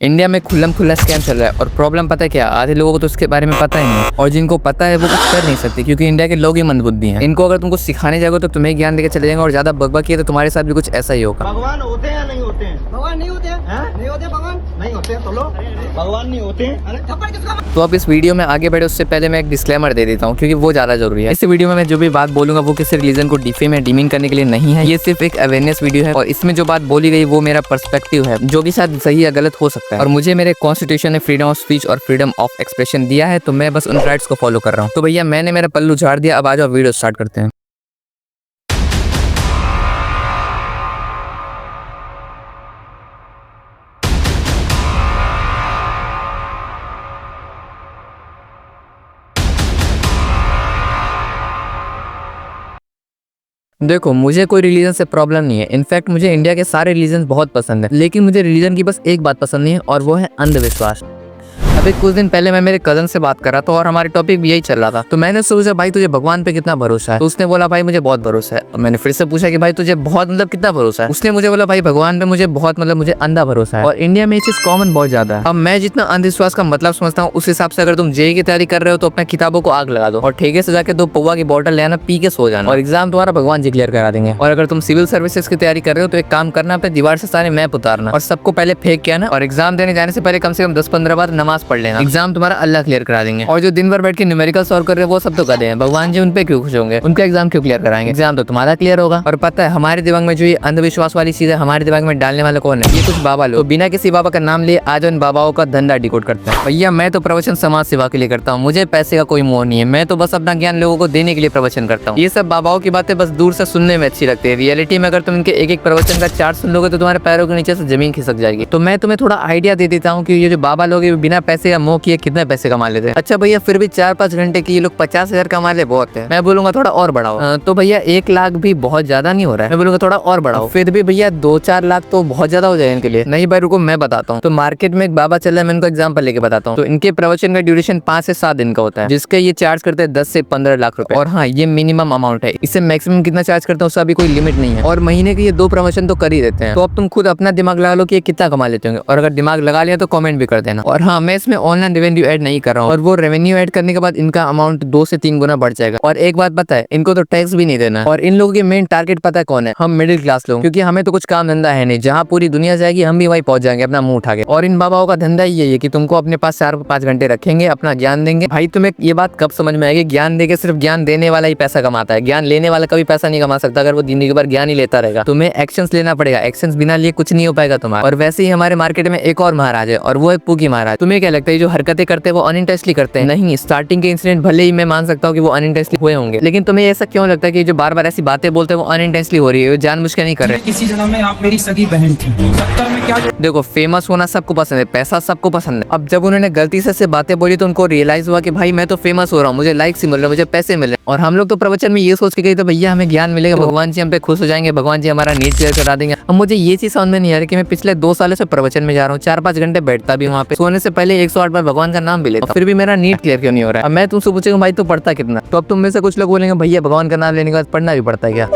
India में खुल्लम खुल्ला scam चल रहा है और प्रॉब्लम पता है क्या, आधे लोगों को तो इसके बारे में पता ही नहीं और जिनको पता है वो कुछ कर नहीं सकते क्योंकि इंडिया के लोग ही मंदबुद्धि हैं। इनको अगर तुमको सिखाने जाओगे तो तुम्हें ज्ञान देकर चले जाएंगे और ज्यादा बकबक किए तो तुम्हारे साथ भी कुछ ऐसा ही होगा। भगवान होते हैं नहीं होते हैं? भगवान नहीं होते हैं, नहीं होते भगवान, नहीं होते हैं तो लो भगवान नहीं होते हैं। अरे थप्पड़ किसका? तो अब इस वीडियो में आगे बढ़े उससे पहले मैं एक डिस्क्लेमर दे देता हूँ क्योंकि वो ज्यादा जरूरी है। इस वीडियो में मैं जो भी बात बोलूंगा वो किसी रिलीजन को डिफेम या डीमिंग करने के लिए नहीं है। ये सिर्फ एक अवेयरनेस वीडियो है और इसमें जो बात बोली गई वो मेरा पर्सपेक्टिव है जो कि शायद सही या गलत हो सकता है और मुझे मेरे कॉन्स्टिट्यूशन ने फ्रीडम ऑफ स्पीच और फ्रीडम ऑफ एक्सप्रेशन दिया है तो मैं बस उन राइट्स को फॉलो कर रहा हूँ। तो भैया मैंने मेरा पल्लू झाड़ दिया, अब आ जाओ वीडियो स्टार्ट करते हैं। देखो मुझे कोई रिलीजन से प्रॉब्लम नहीं है। इनफैक्ट मुझे इंडिया के सारे रिलीजन बहुत पसंद है, लेकिन मुझे रिलीजन की बस एक बात पसंद नहीं है और वो है अंधविश्वास। अभी कुछ दिन पहले मैं मेरे कजन से बात कर रहा था और हमारे टॉपिक भी यही चल रहा था। तो मैंने सोचा भाई तुझे भगवान पे कितना भरोसा है? तो उसने बोला भाई मुझे बहुत भरोसा है। और मैंने फिर से पूछा कि भाई तुझे बहुत मतलब कितना भरोसा है? उसने मुझे बोला भाई भगवान पे मुझे बहुत मतलब मुझे अंधा भरोसा है। और इंडिया में ये चीज कॉमन बहुत ज्यादा है। अब मैं जितना अंधविश्वास का मतलब समझता हूँ उस हिसाब से अगर तुम जेई की तैयारी कर रहे हो तो अपने किताबों को आग लगा दो और ठेके से जाके 2 पौवा की बोतल ले आना, पी के सो जाना और एग्जाम तुम्हारा भगवान जी क्लियर करा देंगे। और अगर तुम सिविल सर्विसेज की तैयारी कर रहे हो तो एक काम करना, अपने दीवार से सारे मैप उतारना और सबको पहले फेंक के आना और एग्जाम देने जाने से पहले कम से कम 10-15 बार नमाज पढ़ लेना। एग्जाम तुम्हारा अल्लाह क्लियर करा देंगे। और जो दिन भर बैठ के न्यूमेरिकल सॉल्व कर रहे हैं वो सब तो कर रहे हैं, भगवान जी उन पे क्यों खुश होंगे? उनका एग्जाम क्यों क्लियर कराएंगे? एग्जाम तो तुम्हारा क्लियर होगा। और पता है हमारे दिमाग में जो ये अंधविश्वास वाली चीज है हमारे दिमाग में डालने वाला कौन है? ये कुछ बाबा लोग। तो बिना किसी बाबा का नाम लिए आज उन बाबाओं का धंधा डिकोड करते हैं। भैया मैं तो प्रवचन समाज सेवा के लिए करता हूँ, मुझे पैसे का कोई मोह नहीं है। मैं तो बस अपना ज्ञान लोगों को देने के लिए प्रवचन करता हूँ। ये सब बाबाओं की बातें बस दूर से सुनने में अच्छी लगती है। रियलिटी में अगर तुम इनके एक एक प्रवचन का चार्ट सुन लोगे तो तुम्हारे पैरों के नीचे से जमीन खिसक जाएगी। तो मैं तुम्हें थोड़ा आइडिया दे देता हूँ कि ये जो बाबा लोग बिना पैसे का मोह किए कितने पैसे कमा लेते हैं। अच्छा भैया फिर भी 4-5 घंटे की ये लोग 50,000 कमा ले बहुत है। मैं बोलूंगा थोड़ा और बढ़ाओ। तो भैया 1 लाख भी बहुत ज्यादा नहीं हो रहा है, मैं बोलूंगा थोड़ा और बढ़ाओ। फिर भी भैया 2-4 लाख तो बहुत ज्यादा हो जाए इनके लिए। नहीं भाई रुको मैं बताता हूँ। तो मार्केट में एक बाबा चल रहा है, मैं इनको एग्जाम्पल लेके बताता हूँ। तो इनके प्रवचन का ड्यूरेशन 5 से 7 दिन का होता है जिसके ये चार्ज करते हैं 10 से 15 लाख रुपए। और हाँ ये मिनिमम अमाउंट है, इससे मैक्सिमम कितना चार्ज करते हैं उसका भी कोई लिमिट नहीं है। और महीने के ये 2 प्रवचन तो कर ही देते हैं। तो अब तुम खुद अपना दिमाग लगा लो कि ये कितना कमा लेते होंगे और अगर दिमाग लगा लिया तो कमेंट भी कर देना। और हाँ मैं इसमें ऑनलाइन रेवेन्यू ऐड नहीं कर रहा हूँ और वो रेवेन्यू ऐड करने के बाद इनका अमाउंट 2 से 3 गुना बढ़ जाएगा। और एक बात पता है, इनको तो टैक्स भी नहीं देना। और इन लोगों के मेन टारगेट पता है कौन है? हम मिडिल क्लास लोग, क्योंकि हमें तो कुछ काम धंधा है नहीं। जहाँ पूरी दुनिया जाएगी हम भी वहीं पहुंच जाएंगे अपना मुंह उठा के। और इन बाबाओं का धंधा यही है कि तुमको अपने पास 4-5 घंटे रखेंगे, अपना ज्ञान देंगे। भाई तुम्हें ये बात कब समझ में आएगी? ज्ञान देके सिर्फ ज्ञान देने वाला ही पैसा कमाता है, ज्ञान लेने वाला कभी पैसा नहीं कमा सकता। अगर वो जिंदगी भर ज्ञान ही लेता रहेगा, तुम्हें एक्शंस लेना पड़ेगा। एक्शंस बिना लिए कुछ नहीं हो पाएगा तुम्हारा। और वैसे ही हमारे मार्केट में एक और महाराज है और वो है पुगी महाराज। तुम्हें क्या लगता है जो हरकतें करते हैं वो अनइंटेंशनली करते हैं? नहीं, स्टार्टिंग के इंसिडेंट भले ही मैं मान सकता हूँ कि वो अनइंटेंशनली हुए होंगे, लेकिन तुम्हें ऐसा क्यों लगता है कि जो बार बार ऐसी बातें बोलते हैं वो अनइंटेंशनली हो रही है, वो जानबूझ के नहीं कर रहे? किसी जन्म में आप मेरी सगी बहन थी। 70 में क्या देखो फेमस होना सबको पसंद है, पैसा सबको पसंद है। अब जब उन्होंने गलती से बातें बोली तो उनको रियलाइज हुआ कि भाई मैं तो फेमस हो रहा हूँ, मुझे लाइक्स ही मिल रहे हैं, मुझे पैसे मिल रहे हैं। और हम लोग तो प्रवचन में ये सोच के गए तो भैया हमें ज्ञान मिलेगा, भगवान जी हम पे खुश हो जाएंगे, भगवान जी हमारा नीट क्लियर करा देंगे। अब मुझे ये चीज समझ में नहीं आ रही कि मैं पिछले 2 सालों से प्रवचन में जा रहा हूँ, 4-5 घंटे बैठता भी वहाँ पे, सोने से पहले 108 बार भगवान का नाम भी लेता, फिर भी मेरा नीट क्लियर क्यों नहीं हो रहा है? अब मैं तुमसे पूछूंगा भाई तू पढ़ता कितना? तो अब तुम में से कुछ लोग बोलेंगे भैया भगवान का नाम लेने के बाद पढ़ना भी पड़ता है क्या?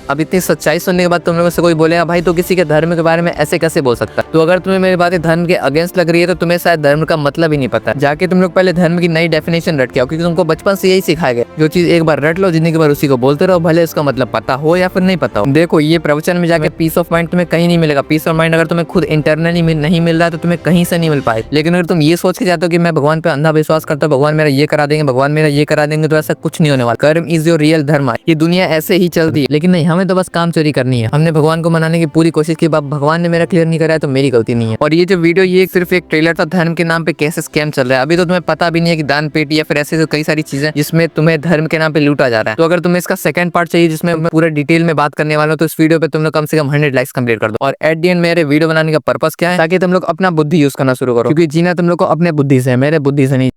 अब इतनी सच्चाई सुनने के बाद तुम लोगों से कोई बोलेगा भाई तो किसी के धर्म के बारे में ऐसे कैसे बोल सकता है? तो अगर तुम्हें मेरी बातें धर्म के अगेंस्ट लग रही है तो तुम्हें शायद धर्म का मतलब ही नहीं पता। जाके तुम लोग पहले धर्म की नई डेफिनेशन रट के आओ, क्योंकि तुमको बचपन से यही सिखाया गया, जो चीज एक बार रट लो जिंदगी भर उसी को बोलते रहो, भले उसका मतलब पता हो या फिर नहीं पता हो। देखो ये प्रवचन में जाके पीस ऑफ माइंड तुम्हें कहीं नहीं मिलेगा। पीस ऑफ माइंड अगर तुम्हें खुद इंटरनली नहीं मिल रहा है तो तुम्हें कहीं से नहीं मिल पाए। लेकिन अगर तुम ये सोच के जाते हो कि मैं भगवान पे अंधा विश्वास करता हूँ, भगवान मेरा ये करा देंगे, भगवान मेरा ये करा देंगे, तो ऐसा कुछ नहीं होने वाला। कर्म इज योर रियल धर्म। ये दुनिया ऐसे ही चलती है। लेकिन नहीं, हमें तो बस काम चोरी करनी है। हमने भगवान को मनाने की पूरी कोशिश की, भगवान ने मेरा क्लियर नहीं कराया तो मेरी गलती नहीं है। और ये जो वीडियो ये सिर्फ एक ट्रेलर था धर्म के नाम पे कैसे स्कैम चल रहा है। अभी तो तुम्हें पता भी नहीं है कि दान पेटी या फिर ऐसे कई सारी चीजें जिसमें तुम्हें धर्म के नाम पे लूटा जा रहा है। तो अगर तुम्हें इसका सेकंड पार्ट चाहिए जिसमें मैं पूरा डिटेल में बात करने वाला हूं तो इस वीडियो पे तुम लोग कम से कम 100 लाइक्स कंप्लीट कर दो। और एट द एंड मेरे वीडियो बनाने का पर्पस क्या है? ताकि तुम लोग अपना बुद्धि यूज करना शुरू करो, क्योंकि जीना तुम लोग को अपने बुद्धि से है, मेरे बुद्धि से नहीं।